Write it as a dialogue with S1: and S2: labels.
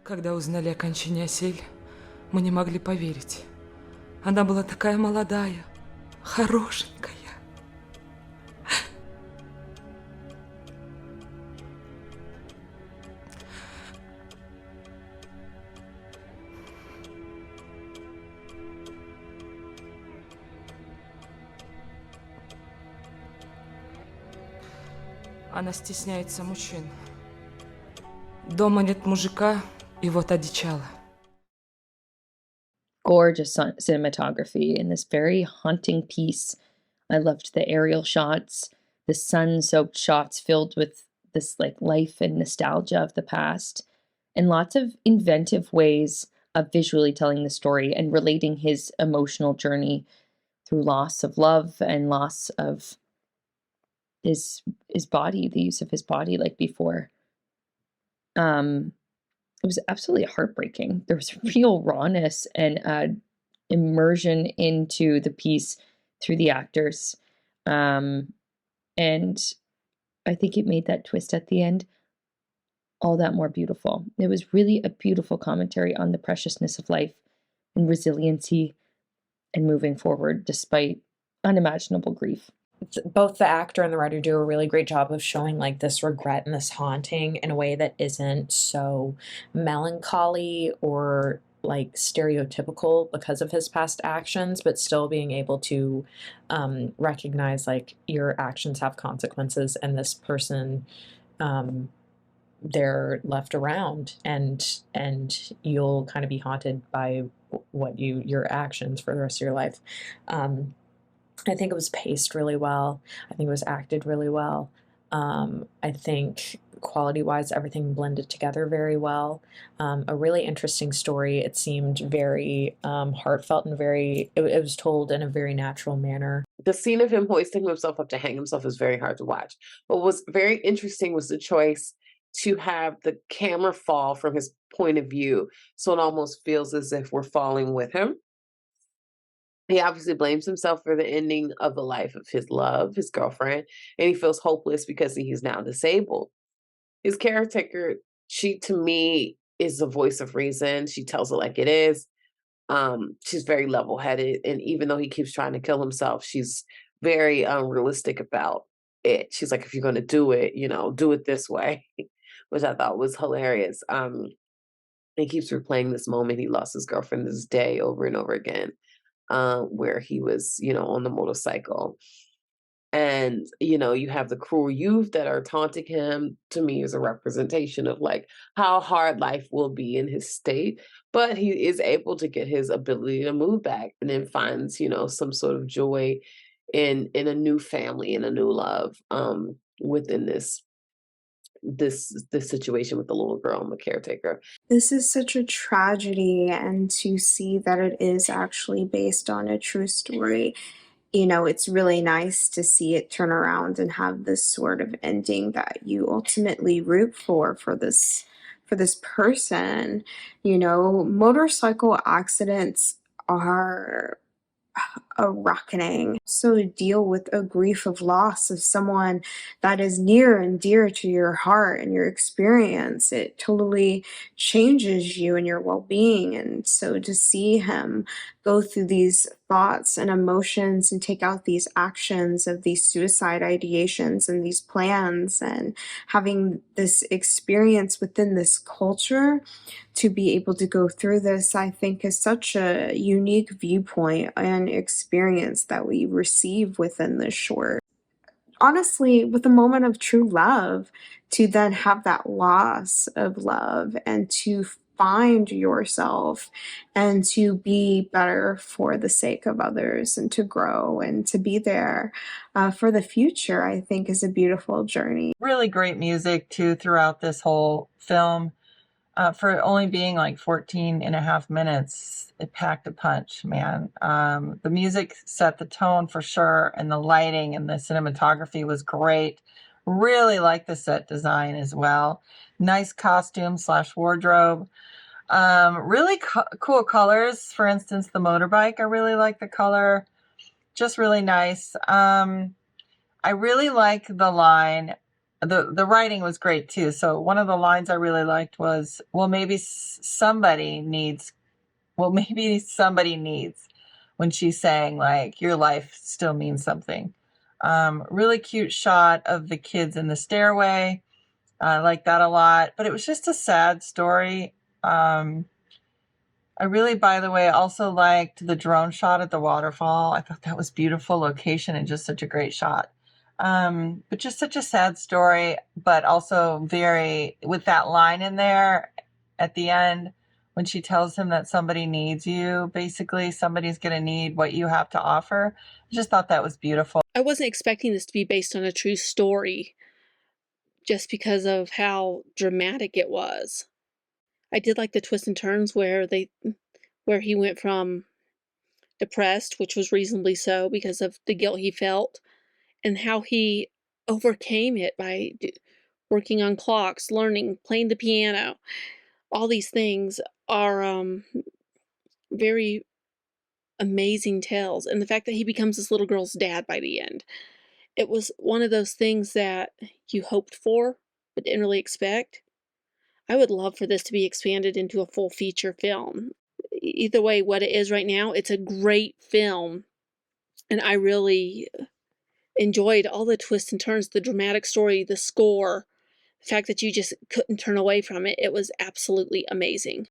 S1: Когда узнали о кончине Асель, мы не могли поверить. Она была такая молодая, хорошенькая. Она стесняется мужчин. Дома нет мужика, и вот одичала.
S2: Gorgeous cinematography in this very haunting piece. I loved the aerial shots, the sun-soaked shots filled with this like life and nostalgia of the past, and lots of inventive ways of visually telling the story and relating his emotional journey through loss of love and loss of his body, the use of his body like before. It was absolutely heartbreaking. There was real rawness and immersion into the piece through the actors. And I think it made that twist at the end all that more beautiful. It was really a beautiful commentary on the preciousness of life and resiliency and moving forward despite unimaginable grief.
S3: Both the actor and the writer do a really great job of showing like this regret and this haunting in a way that isn't so melancholy or like stereotypical because of his past actions, but still being able to recognize like your actions have consequences and this person they're left around and you'll kind of be haunted by what your actions for the rest of your life. I think it was paced really well. I think it was acted really well. I think quality-wise, everything blended together very well. A really interesting story. It seemed very heartfelt and it was told in a very natural manner.
S4: The scene of him hoisting himself up to hang himself is very hard to watch. What was very interesting was the choice to have the camera fall from his point of view. So it almost feels as if we're falling with him. He obviously blames himself for the ending of the life of his love, his girlfriend, and he feels hopeless because he's now disabled. His caretaker, she to me is the voice of reason. She tells it like it is. She's very level-headed, and even though he keeps trying to kill himself, she's very realistic about it. She's like, if you're going to do it, do it this way, which I thought was hilarious. He keeps replaying this moment he lost his girlfriend this day over and over again. Where he was, on the motorcycle. And, you have the cruel youth that are taunting him, to me is a representation of like how hard life will be in his state. But he is able to get his ability to move back and then finds, some sort of joy in a new family and a new love within this situation with the little girl and the caretaker.
S5: This is such a tragedy, and to see that it is actually based on a true story, it's really nice to see it turn around and have this sort of ending that you ultimately root for this person. Motorcycle accidents are a reckoning. So to deal with a grief of loss of someone that is near and dear to your heart and your experience, it totally changes you and your well-being. And so to see him go through these thoughts and emotions and take out these actions of these suicide ideations and these plans and having this experience within this culture to be able to go through this, I think is such a unique viewpoint and experience that we receive within this short. Honestly, with a moment of true love, to then have that loss of love and to find yourself and to be better for the sake of others and to grow and to be there for the future, I think is a beautiful journey.
S6: Really great music too throughout this whole film. For only being like 14 and a half minutes, it packed a punch, man. The music set the tone for sure, and the lighting and the cinematography was great. Really like the set design as well. Nice costume / wardrobe. Really cool colors. For instance, the motorbike, I really like the color. Just really nice. I really like the line, the writing was great too. So one of the lines I really liked was, well, maybe somebody needs, when she's saying like, your life still means something. Really cute shot of the kids in the stairway. I like that a lot, but it was just a sad story. I really, by the way, also liked the drone shot at the waterfall. I thought that was beautiful location and just such a great shot. But just such a sad story, but also very, with that line in there at the end, when she tells him that somebody needs you, basically somebody's going to need what you have to offer. I just thought that was beautiful.
S7: I wasn't expecting this to be based on a true story just because of how dramatic it was. I did like the twists and turns where he went from depressed, which was reasonably so because of the guilt he felt, and how he overcame it by working on clocks, learning, playing the piano. All these things are very amazing tales, and the fact that he becomes this little girl's dad by the end. It was one of those things that you hoped for but didn't really expect. I would love for this to be expanded into a full feature film. Either way, what it is right now, it's a great film, and I really enjoyed all the twists and turns, the dramatic story, the score, the fact that you just couldn't turn away from it. It was absolutely amazing.